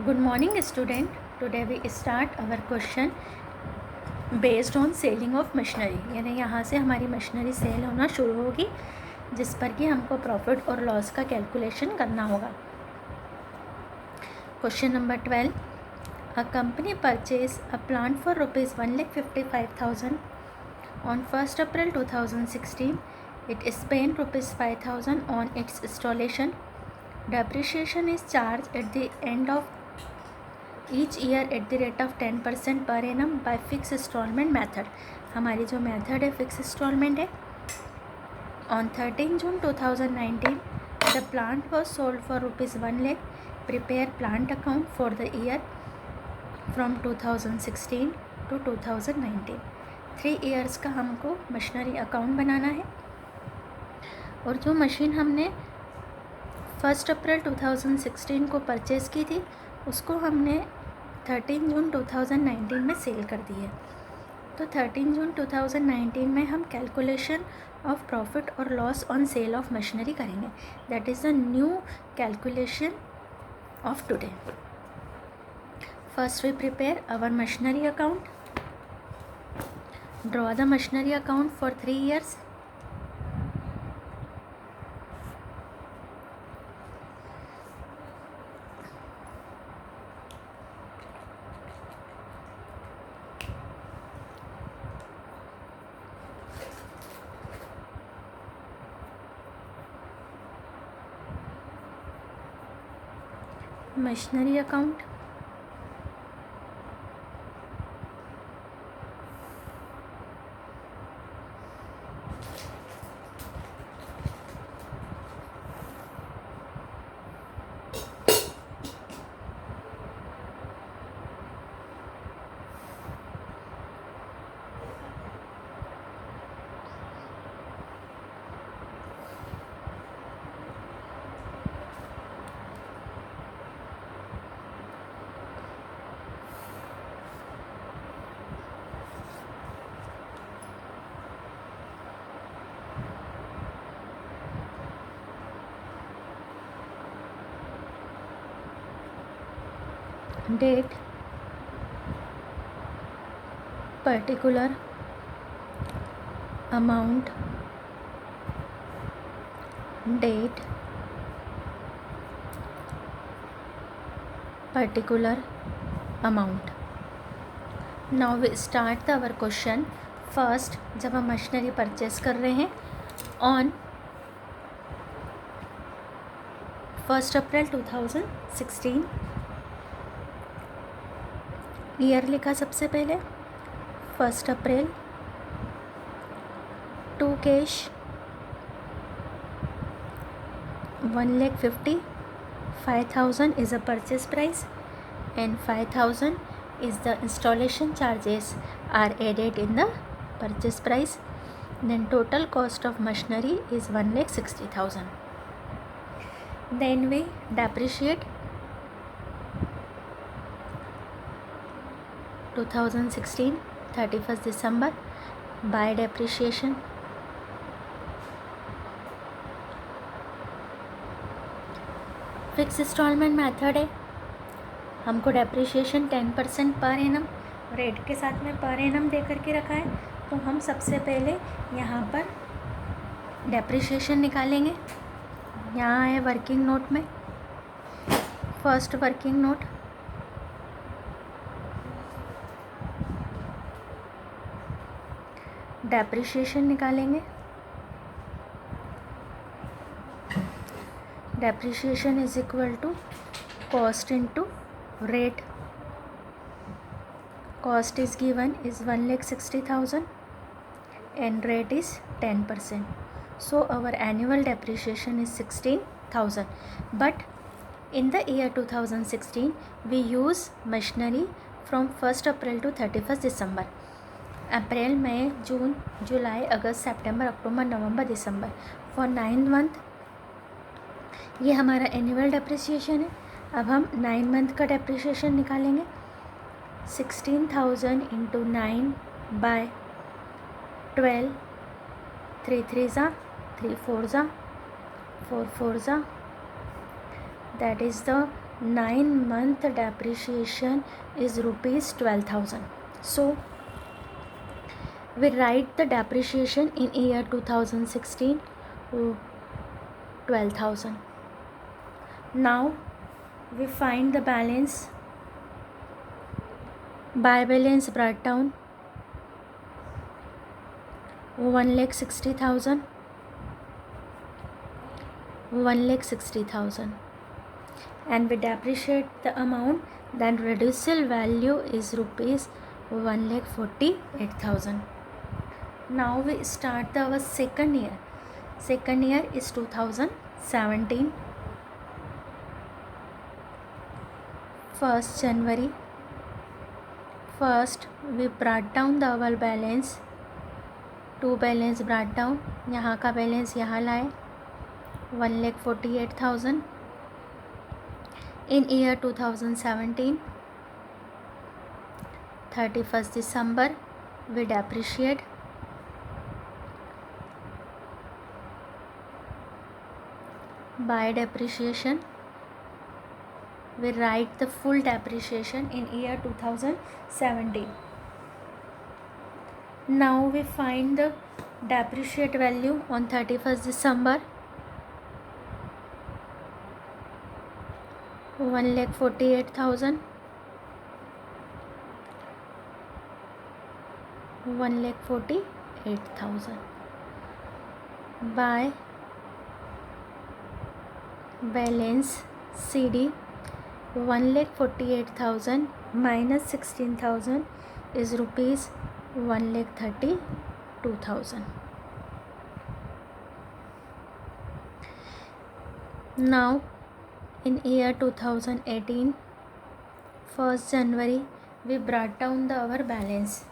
Good morning student. Today we start our question based on selling of machinery. यानी यहाँ से हमारी machinery cell होना शुरू होगी जिस पर कि हमको प्रॉफिट और लॉस का कैलकुलेशन करना होगा. Question number 12. A company purchased a plant for rupees 1,55,000 on 1st April 2016. It spent rupees 5,000 on its installation. Depreciation is charged at the end of each year at the rate of 10% per annum by fixed installment method. हमारी जो method है fix instalment है. On 13 June 2019, the plant was sold for rupees 1 lakh. Prepare plant account for the year from 2016 to 2019. 3 years का हमको machinery account बनाना है. और जो machine हमने 1 अप्रैल 2016 को परचेज़ की थी उसको हमने 13 जून 2019 में सेल कर दी है. तो 13 जून 2019 में हम कैलकुलेशन ऑफ प्रॉफिट और loss on sale of machinery करेंगे. That is the new calculation of today. First we prepare our machinery account. Draw the machinery account for 3 years. Machinery account. Date, particular amount, date, particular amount. Now we start our question. First, जब हम machinery purchase कर रहे हैं on 1 April 2016. Year लिखा सबसे पहले 1 अप्रैल. To cash 1,50,000 is a purchase price and 5,000 is the installation charges are added in the purchase price. Then total cost of machinery is 1,60,000. Then we depreciate 2016 31st December by depreciation. Fix instalment method है. हमको depreciation 10% per annum rate के साथ में per annum दे करके रखा है. तो हम सबसे पहले यहाँ पर डेप्रिशिएशन निकालेंगे. यहाँ है वर्किंग नोट में फर्स्ट वर्किंग नोट. डेप्रिशिएशन निकालेंगे. Depreciation is equal to cost into rate. Cost is given is 1,60,000 and rate is 10%. So our annual depreciation is 16,000. But in the year 2016 we use machinery from 1st April to 31st December. अप्रैल, मई, जून, जुलाई, अगस्त, सितंबर, अक्टूबर, नवंबर, दिसंबर for 9 month. ये हमारा एनुअल डेप्रिसिएशन है. अब हम 9 मंथ का डेप्रिसिएशन निकालेंगे. 16,000 इंटू 9 बाय 12. 3 3 ज़ा 3 4 ज़ा 4 4 ज़ा. That is the 9-month depreciation is rupees 12,000. So we write the depreciation in year 2016 12,000. Now we find the balance by balance brought down 1,60,000, 1,60,000, and we depreciate the amount, then reducible value is rupees 1,48,000. Now we start our second year. Second year is 2017. 1st January. First we brought down the our balance. To balance brought down, यहाँ का balance यहाँ लाए 1,48,000 in year 2017. 31st December we depreciate by depreciation. We write the full depreciation in year 2017. Now we find the depreciate value on 31st December. 1,48,000, 1,48,000 by balance CD. 1,48,000 minus 16,000 is rupees 1,32,000. Now in year 2018, 1st January we brought down the our balance.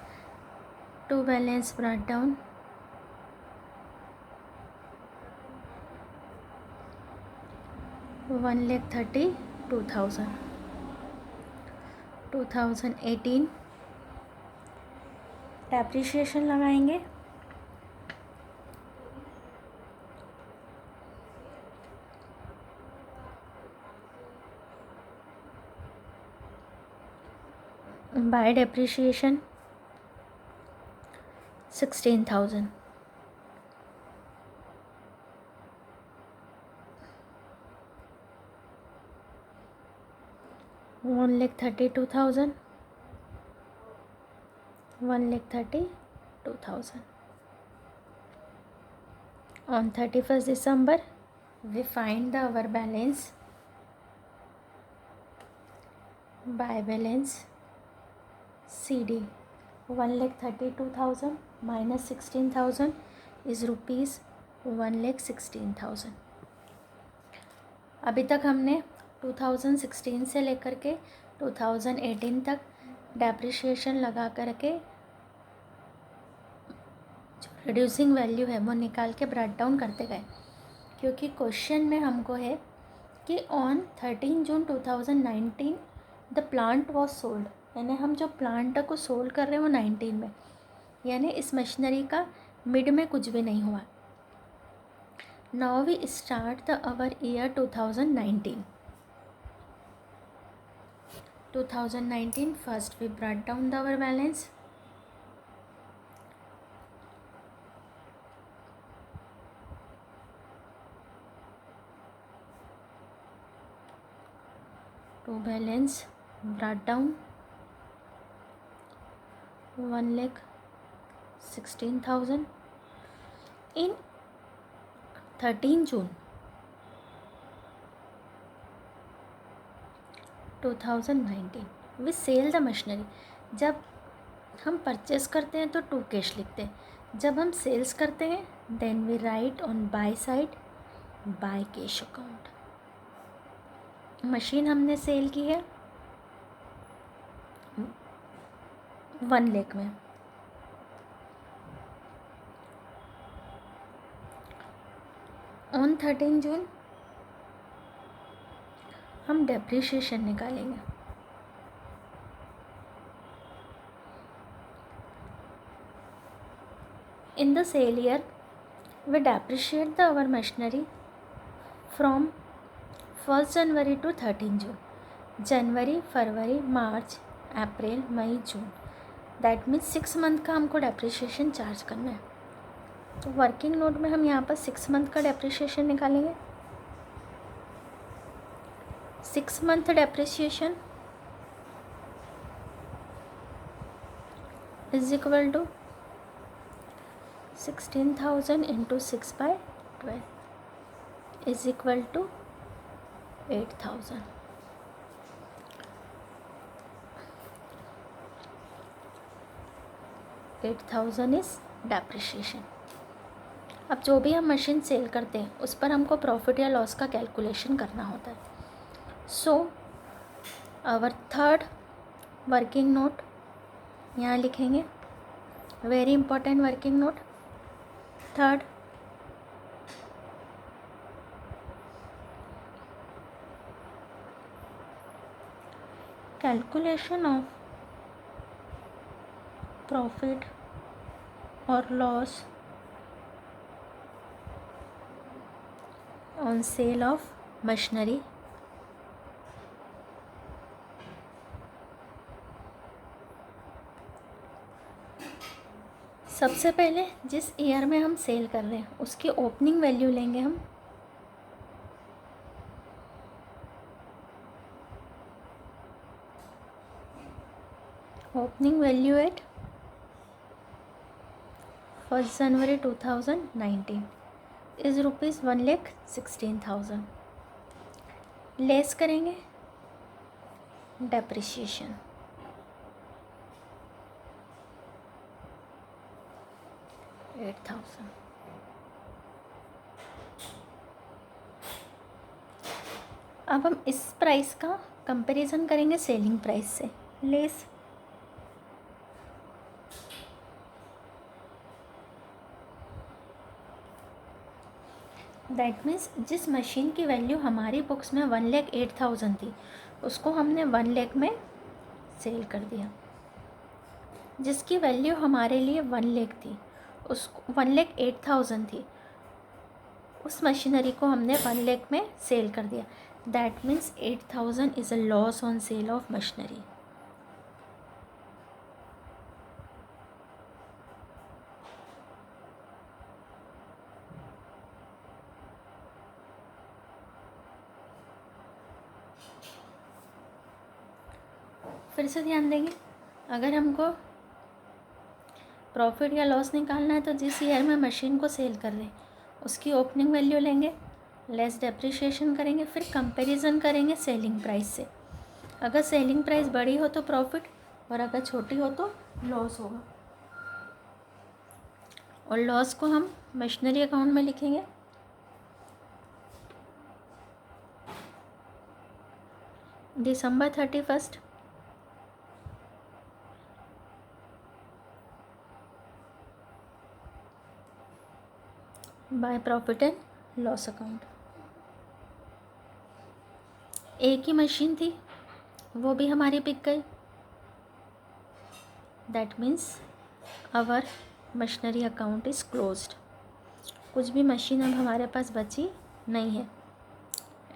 To balance brought down 1,32,000. 2018 depreciation लगाएंगे. By depreciation 16,000. One lakh 32,000, 1,32,000. On 31st December we find the our balance by balance CD. 1,32,000 minus 16,000 is rupees 1,16,000. अभी तक हमने 2016 से लेकर के 2018 तक depreciation लगा करके जो रिड्यूसिंग वैल्यू है वो निकाल के ब्रेक डाउन करते गए, क्योंकि क्वेश्चन में हमको है कि on 13 June 2019 the plant was sold, यानी हम जो प्लांट को सोल्ड कर रहे हैं वो 19 में, यानी इस मशीनरी का मिड में कुछ भी नहीं हुआ. Now we start the our year 2019. 2019 first we brought down our balance. To balance brought down 1,16,000 in 13 June 2019 we sell the machinery. जब हम परचेस करते हैं तो टू कैश लिखते हैं, जब हम सेल्स करते हैं then we write on by side by cash account. Machine हमने सेल की है 1 लाख में. ऑन 13 जून हम डेप्रिशिएशन निकालेंगे. In the sale year we depreciate the our machinery from 1st January to 13 June. जनवरी, फरवरी, मार्च, अप्रैल, मई, जून। दैट मीन्स 6 मंथ का हमको डेप्रिसिएशन चार्ज करना है। तो वर्किंग नोट में हम यहाँ पर 6 मंथ का डेप्रिसिएशन निकालेंगे। 6 month depreciation is equal to 16,000 into 6/12 is equal to 8,000। 8,000 is depreciation. अब जो भी हम मशीन सेल करते हैं उस पर हमको प्रॉफिट या लॉस का कैलकुलेशन करना होता है। So our third working note यहाँ लिखेंगे, very important working note. Third, calculation of profit और loss on sale of machinery सबसे पहले जिस ईयर में हम सेल कर रहे हैं उसकी ओपनिंग वैल्यू लेंगे हम। Opening value at 1 January 2019 is ₹1,16,000। Less करेंगे डेप्रिसिएशन, ₹8,000। अब हम इस प्राइस का कंपैरिजन करेंगे सेलिंग प्राइस से। लेस दैट मीन्स जिस मशीन की वैल्यू हमारी बुक्स में 1,08,000 थी उसको हमने 1,00,000 में सेल कर दिया। जिसकी वैल्यू हमारे लिए 1,00,000 थी उसको 1,08,000 थी, उस मशीनरी को हमने 1,00,000 में सेल कर दिया। That means 8,000 is a loss on sale of machinery. फिर से ध्यान देंगे, अगर हमको प्रॉफिट या लॉस निकालना है तो जिस ईयर में मशीन को सेल कर रहे हैं उसकी ओपनिंग वैल्यू लेंगे, लेस डेप्रिसिएशन करेंगे, फिर कंपैरिजन करेंगे सेलिंग प्राइस से। अगर सेलिंग प्राइस बड़ी हो तो प्रॉफिट और अगर छोटी हो तो लॉस होगा। और लॉस को हम मशीनरी अकाउंट में लिखेंगे। December 31st by profit and loss account. एक ही मशीन थी वो भी हमारी बिक गई। That means our machinery account is closed. कुछ भी मशीन अब हमारे पास बची नहीं है।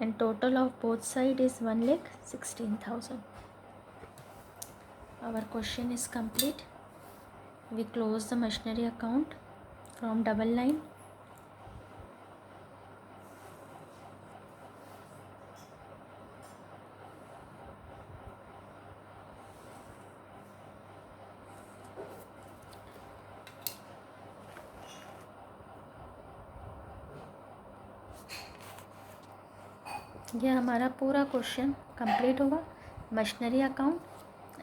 And total of both side is 1,16,000। Our question is complete. We close the machinery account from double line. यह हमारा पूरा क्वेश्चन कंप्लीट होगा। Machinery account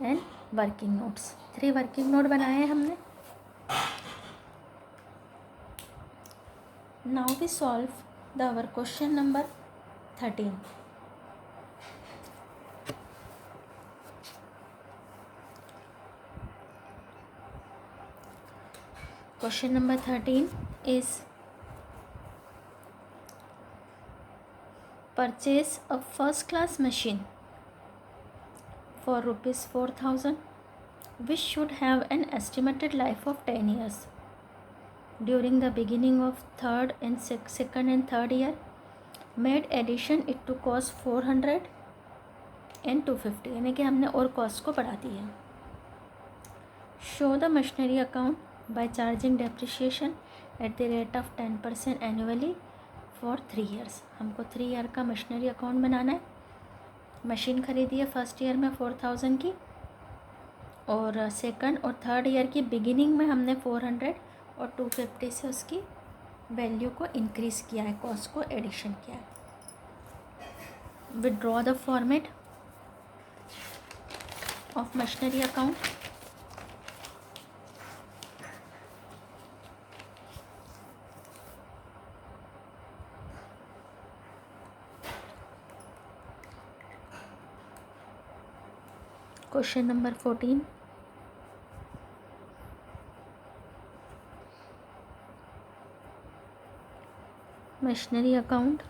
and working notes, 3 working note बनाए हैं हमने। Now we solve the our question number 13। Question number 13 is purchase a first class machine for ₹4,000 which should have an estimated life of 10 years. During the beginning of second and third year, made addition it to cost 400 and 250, यानी कि हमने और cost को बढ़ा दिया। Show the machinery account by charging depreciation at the rate of 10% annually for 3 years. हमको 3 year का machinery account बनाना है। मशीन खरीदी है फर्स्ट ईयर में 4000 की, और सेकंड और थर्ड ईयर की बिगिनिंग में हमने 400 और 250 से उसकी वैल्यू को इंक्रीज़ किया है, कॉस्ट को एडिशन किया है। Withdraw the format of machinery account. Question number 14, machinery account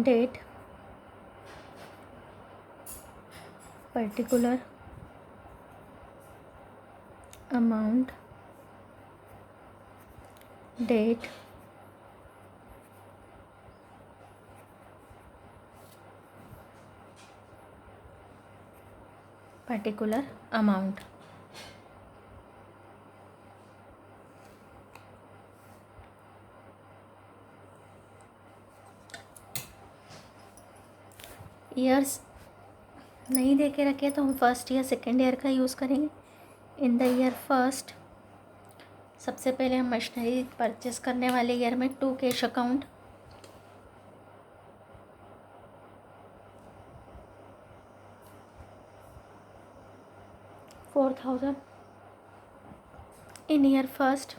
date, particular amount, date, particular amount. Years नहीं दे के रखे तो हम फर्स्ट ईयर सेकेंड ईयर का यूज़ करेंगे। इन द ईयर फर्स्ट, सबसे पहले हम मशीनरी परचेस करने वाले ईयर में 2 cash account, $4,000। in year first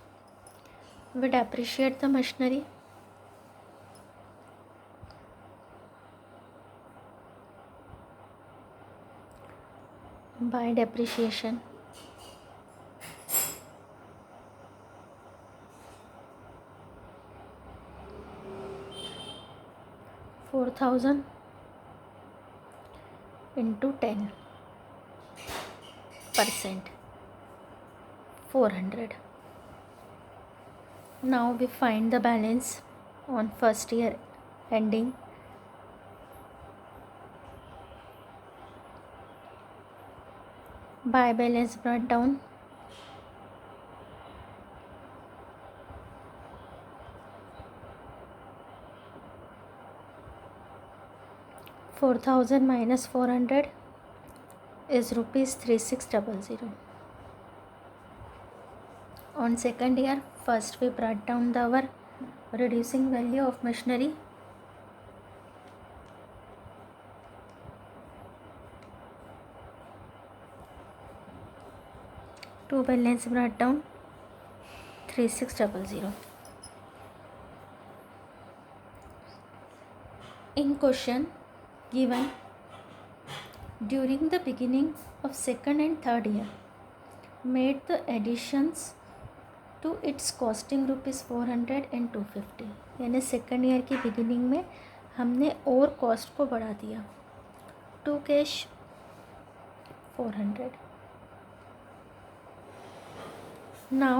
we depreciate the machinery by depreciation $4,000 into 10%, 400. Now we find the balance on first year ending. By balance brought down, $4,000 minus 400 is rupees 3600. On second year, first we brought down our reducing value of machinery. To balance brought down 3600. In question given, during the beginning of second and third year, made the additions to its costing rupees 400 and 250, यानी second year की beginning में हमने और cost को बढ़ा दिया। 2 cash 400. Now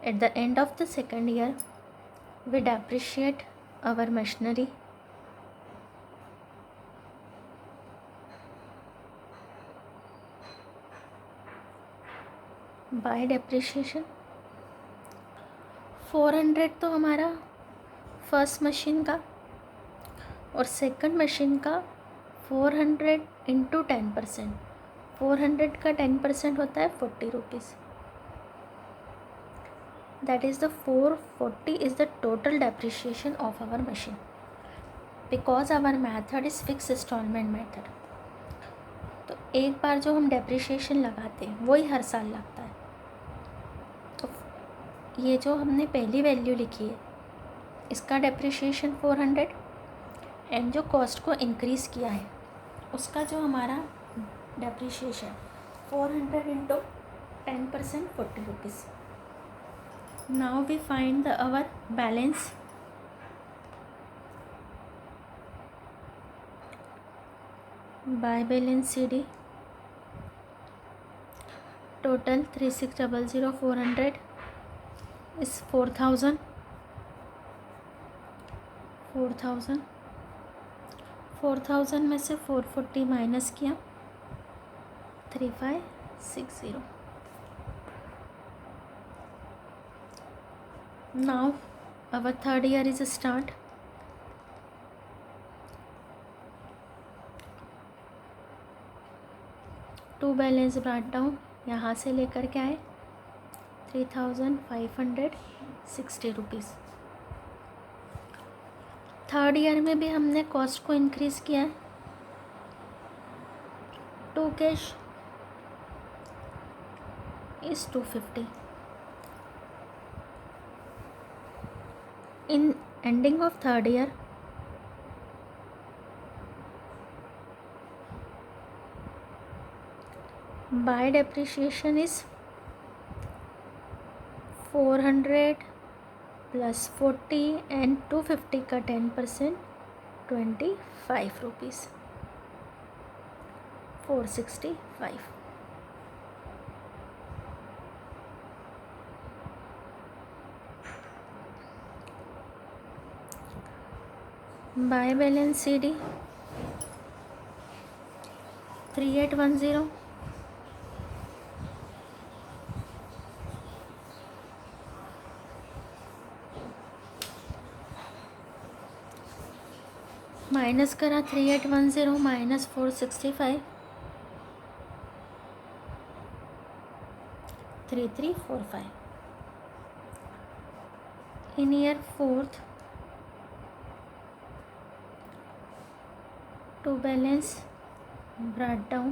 at the end of the second year we depreciate our machinery by depreciation 400 तो हमारा फर्स्ट मशीन का और सेकंड मशीन का 400 इंटू 10%, 400 का 10% होता है 40 rupees. That is the 440 is the total depreciation of our machine because our method is fix instalment method. तो एक बार जो हम डेप्रिसिएशन लगाते हैं वही हर साल लगता है। तो ये जो हमने पहली वैल्यू लिखी है इसका डेप्रिसिएशन 400 एंड जो कॉस्ट को इंक्रीज़ किया है उसका जो हमारा depreciation 400 into 10% 40 rupees. Now we find the our balance. By balance CD total 3600 400 is 4000 में से 440 माइनस किया 3560। Now our third year is start। To balance brought down यहाँ से लेकर के आए 3560 रुपीज़। थर्ड ईयर में भी हमने कॉस्ट को इंक्रीज़ किया है। To cash is 250। In ending of third year by depreciation is 400 plus 40 and 250 का 10% 25 rupees 465। By balance CD 3810 minus करा 3810 minus 465 3345। In year fourth to balance brought down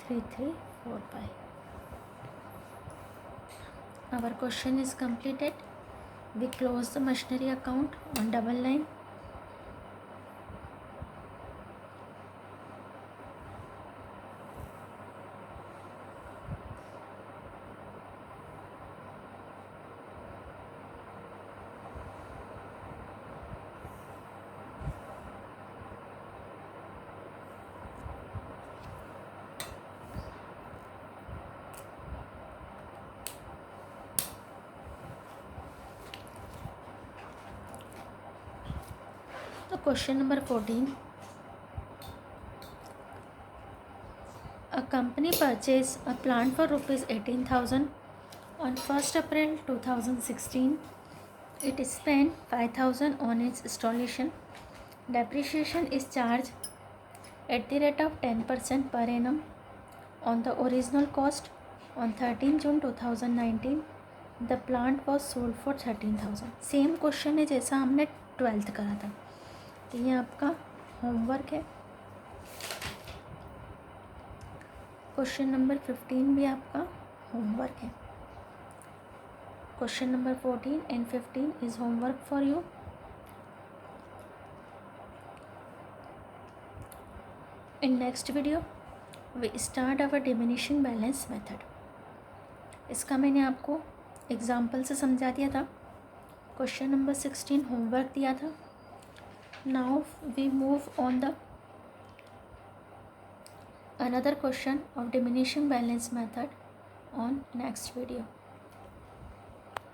3345। our question is completed। we close the machinery account on double line। तो question number 14। A company purchased a plant for ₹18,000 on 1st April 2016. It spent 5,000 on its installation. Depreciation is charged at the rate of 10% per annum on the original cost. On 13 June 2019, the plant was sold for 13,000। Same question है जैसा हमने 12th करा था। तो ये आपका homework है। Question number 15 भी आपका होमवर्क है। Question number 14 and 15 is homework for you। In next video we start our diminishing balance method। इसका मैंने आपको एग्जाम्पल से समझा दिया था। क्वेश्चन नंबर 16 होमवर्क दिया था। Now we move on the another question of diminishing balance method on next video।